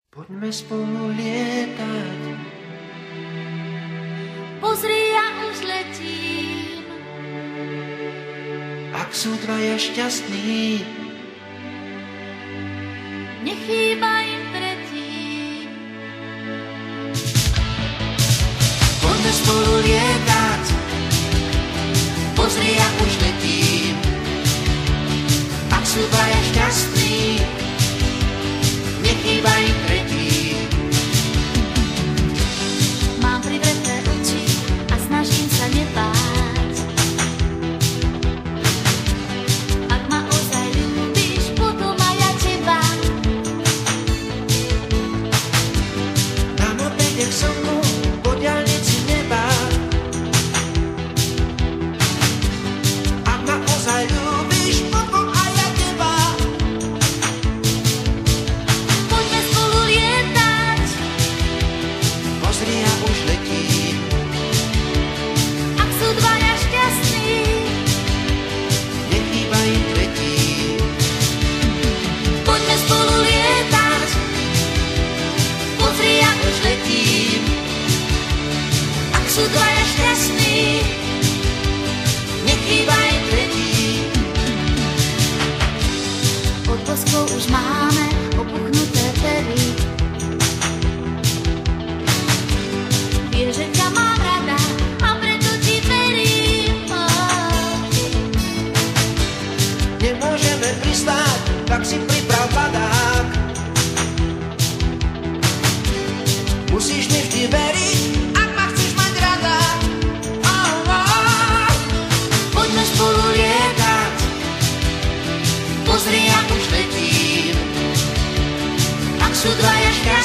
Poďme spolu lietať. Pozri, ja už letím. Ak sú dvaja šťastní, nechýba im tretí. poďme spolu lietať. Pozri, ja už letím. Ak sú dvaja šťastní, nechýba im tretí. Mám privreté oči a snažím sa nebáť. Ak ma ozaj ľúbiš, potom aj ja teba. Dám opäť jak slnku po diaľnici neba. Ak ma ozaj ľúbiš, potom aj ja teba. Poďme spolu lietať. Pozri, ja už letím. Ak sú dvaja šťastní, Nechýba im tretí. poďme spolu lietať. Pozri, ja už letím. Ak sú dvaja šťastní, Nechýba im tretí. od boskov už máme opuchnuté pery. Vieš, že ťa mám rada a preto ti verím. Nemôžeme pristáť, tak si priprav padák. Musíš mi vždy veriť, ak ma chceš mať rada. Poďme spolu lietať. Pozri, ja už letím. Ak sú dvaja šťastní,